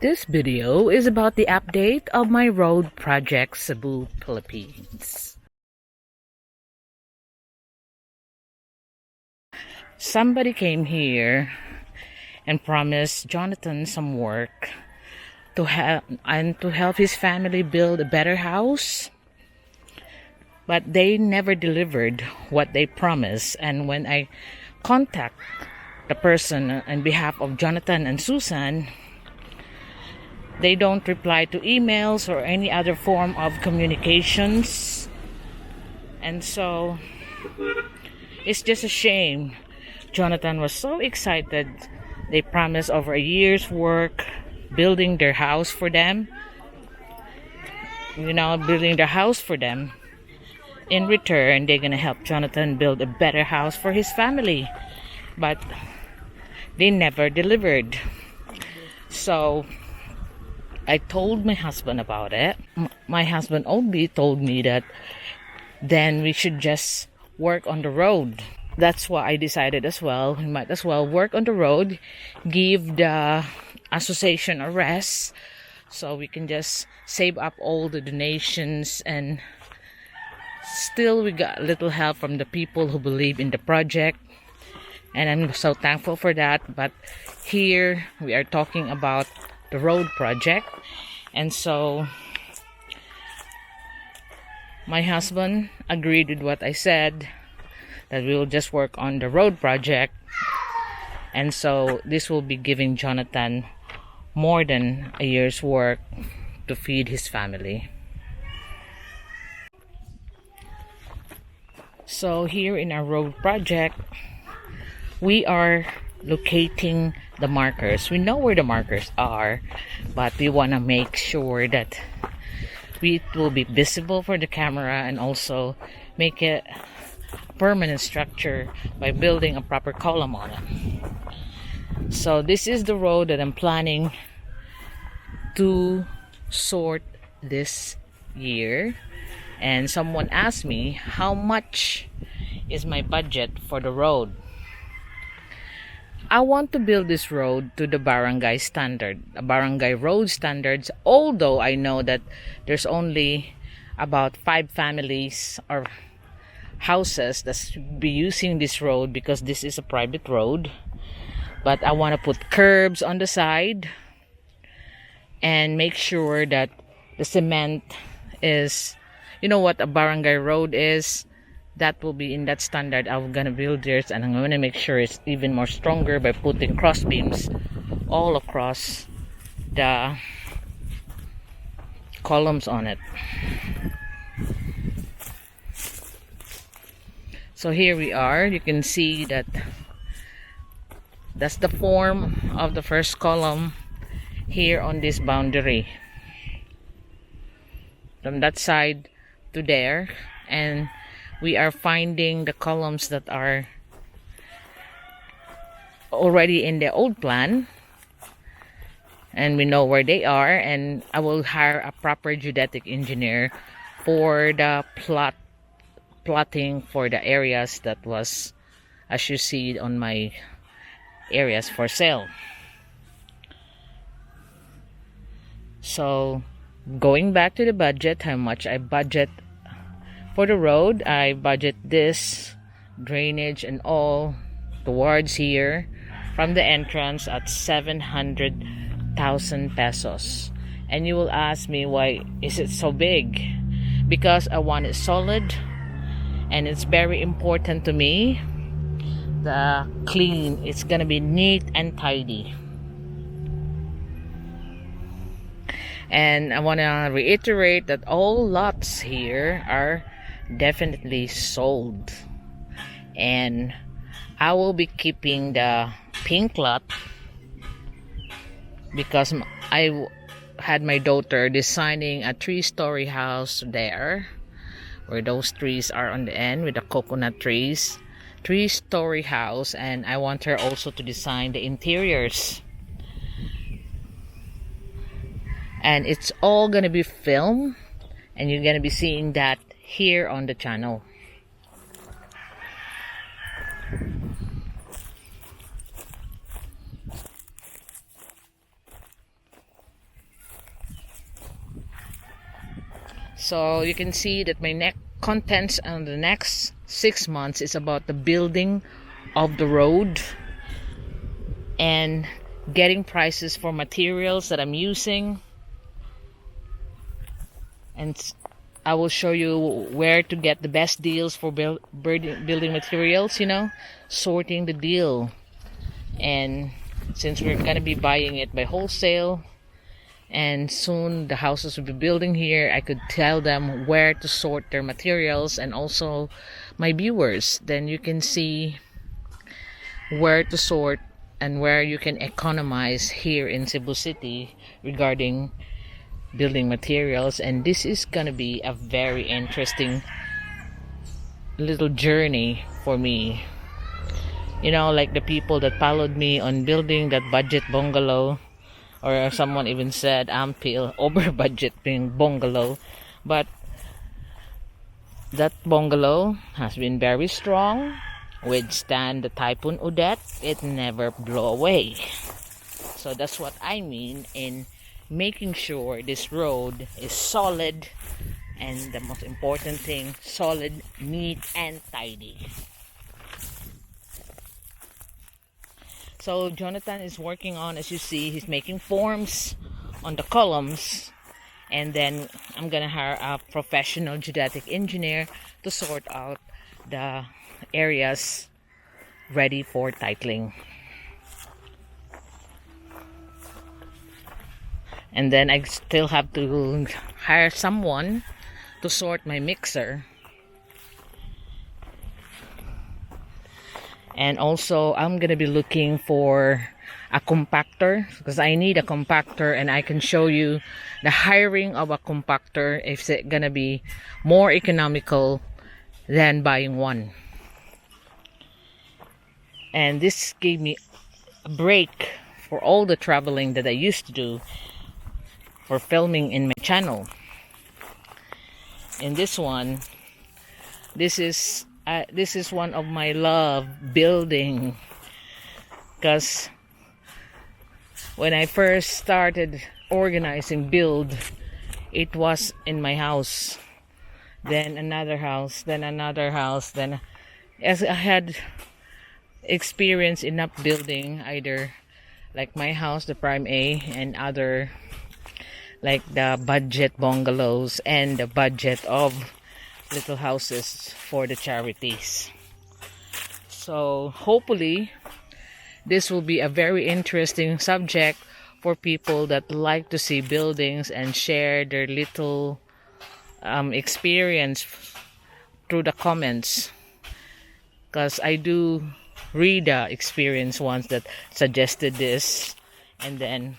This video is about the update of my road project, Cebu, Philippines. Somebody came here and promised Jonathan some work to help his family build a better house. But they never delivered what they promised, and when I contact the person on behalf of Jonathan and Susan, they don't reply to emails or any other form of communications. And so it's just a shame. Jonathan was so excited. They promised over a year's work building their house for them. Building their house for them. In return, they're gonna help Jonathan build a better house for his family. But they never delivered. So I told my husband about it. My husband only told me that then we should just work on the road. That's why I decided as well, we might as well work on the road, give the association a rest, so we can just save up all the donations, and still we got a little help from the people who believe in the project, and I'm so thankful for that. But here we are talking about the road project, and so my husband agreed with what I said, that we will just work on the road project, and so this will be giving Jonathan more than a year's work to feed his family. So here in our road project, we are locating the markers. We know where the markers are, but we want to make sure that it will be visible for the camera, and also make it a permanent structure by building a proper column on it. So this is the road that I'm planning to sort this year. And someone asked me how much is my budget for the road. I want to build this road to the barangay standard, barangay road standards, although I know that there's only about 5 families or houses that should be using this road because this is a private road. But I want to put curbs on the side and make sure that the cement is, what a barangay road is, that will be in that standard. I'm gonna build this, and I'm gonna make sure it's even more stronger by putting cross beams all across the columns on it. So here we are. You can see that that's the form of the first column here on this boundary, from that side to there. And we are finding the columns that are already in the old plan, and we know where they are, and I will hire a proper geodetic engineer for the plotting for the areas that was, as you see on my areas for sale. So going back to the budget, how much I budget for the road, I budget this drainage and all towards here from the entrance at 700,000 pesos. And you will ask me, why is it so big? Because I want it solid, and it's very important to me the clean. It's gonna be neat and tidy. And I want to reiterate that all lots here are definitely sold, and I will be keeping the pink lot because I had my daughter designing a 3-story house there, where those trees are on the end with the coconut trees. 3-story house, and I want her also to design the interiors. And it's all gonna be filmed, and you're gonna be seeing that here on the channel. So you can see that my next contents on the next 6 months is about the building of the road and getting prices for materials that I'm using, and I will show you where to get the best deals for building materials, sorting the deal. And since we're going to be buying it by wholesale and soon the houses will be building here, I could tell them where to sort their materials, and also my viewers, then you can see where to sort and where you can economize here in Cebu City regarding building materials. And this is gonna be a very interesting little journey for me, like the people that followed me on building that budget bungalow, or someone even said Ampil over budget being bungalow, but that bungalow has been very strong, withstand the typhoon Odette, it never blew away. So that's what I mean in making sure this road is solid, and the most important thing, solid, neat, and tidy. So Jonathan is working on, as you see, he's making forms on the columns, and then I'm gonna hire a professional geodetic engineer to sort out the areas ready for titling. And then I still have to hire someone to sort my mixer. And also I'm gonna be looking for a compactor, because I need a compactor, and I can show you the hiring of a compactor if it's gonna be more economical than buying one. And this gave me a break for all the traveling that I used to do for filming in my channel. In this one, this is one of my love building, because when I first started organizing build, it was in my house, then another house, then another house, then as I had experience enough building, either like my house, the Prime A, and other like the budget bungalows and the budget of little houses for the charities. So hopefully this will be a very interesting subject for people that like to see buildings and share their little experience through the comments, because I do read the experience ones that suggested this, and then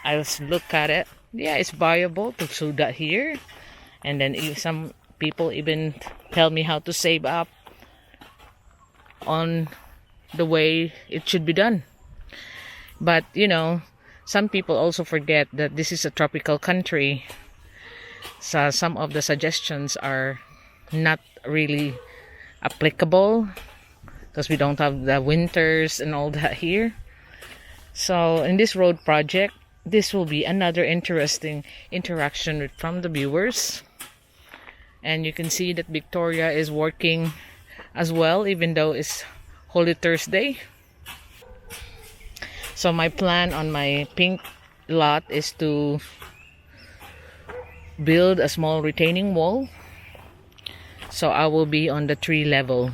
I look at it, it's viable to do that here. And then some people even tell me how to save up on the way it should be done. But some people also forget that this is a tropical country, so some of the suggestions are not really applicable because we don't have the winters and all that here. So in this road project, this will be another interesting interaction from the viewers. And you can see that Victoria is working as well, even though it's Holy Thursday. So my plan on my pink lot is to build a small retaining wall. So I will be on the 3 level.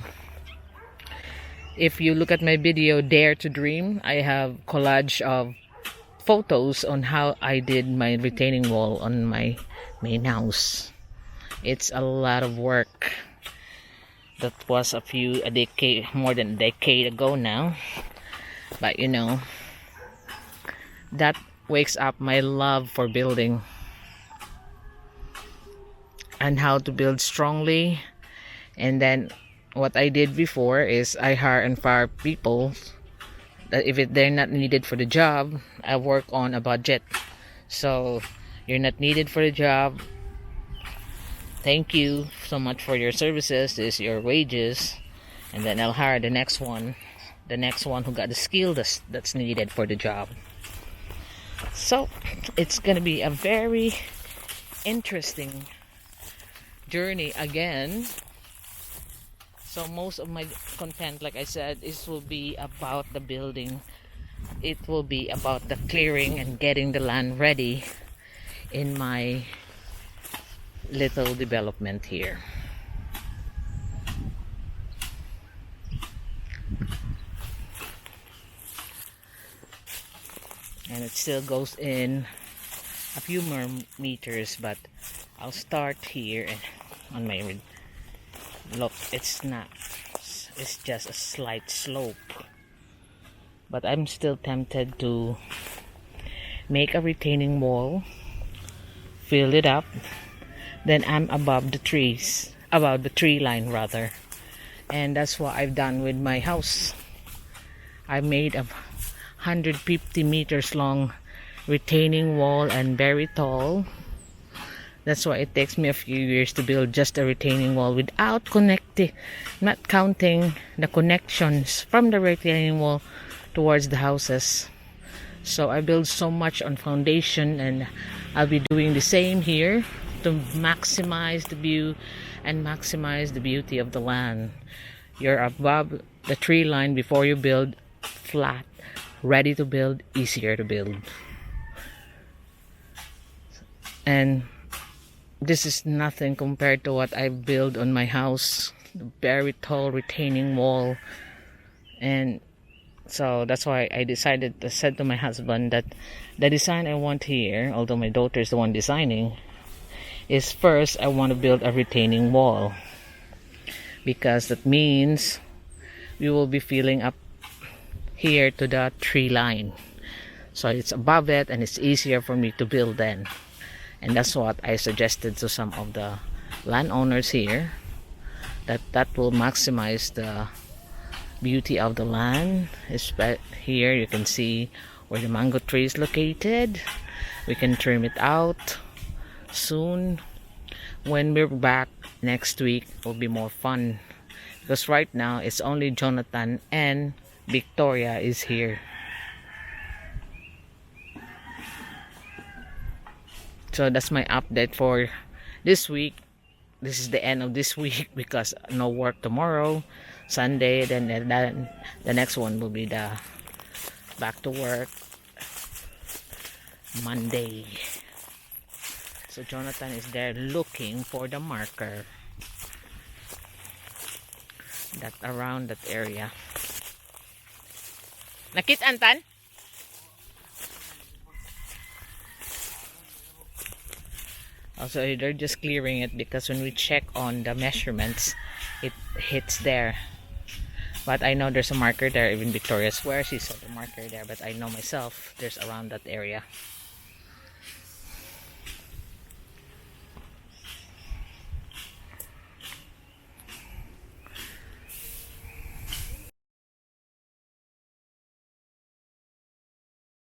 If you look at my video Dare to Dream, I have collage of photos on how I did my retaining wall on my main house. It's a lot of work. That was more than a decade ago now. But that wakes up my love for building and how to build strongly. And then what I did before is I hire and fire people that if they're not needed for the job, I work on a budget. So you're not needed for the job, thank you so much for your services, this is your wages, and then I'll hire the next one who got the skill that's needed for the job. So it's gonna be a very interesting journey again. So most of my content, like I said, is will be about the building. It will be about the clearing and getting the land ready in my little development here. And it still goes in a few more meters, but I'll start here and on my look, it's just a slight slope, but I'm still tempted to make a retaining wall, fill it up, then I'm above the tree line rather. And that's what I've done with my house. I made a 150 meters long retaining wall and very tall. That's why it takes me a few years to build just a retaining wall without not counting the connections from the retaining wall towards the houses. So I build so much on foundation, and I'll be doing the same here to maximize the view and maximize the beauty of the land. You're above the tree line before you build, flat, ready to build, easier to build. And this is nothing compared to what I built on my house, the very tall retaining wall. And so that's why I said to my husband that the design I want here, although my daughter is the one designing, is first I want to build a retaining wall, because that means we will be filling up here to the tree line, so it's above it and it's easier for me to build then. And that's what I suggested to some of the landowners here, that will maximize the beauty of the land. Here you can see where the mango tree is located. We can trim it out soon. When we're back next week, it will be more fun, because right now it's only Jonathan and Victoria is here. So that's my update for this week. This is the end of this week because no work tomorrow, Sunday. Then the next one will be the back to work Monday. So Jonathan is there looking for the marker that around that area. Nakit Antan? Also, they're just clearing it because when we check on the measurements, it hits there. But I know there's a marker there. Even Victoria swears she saw the marker there, but I know myself there's around that area.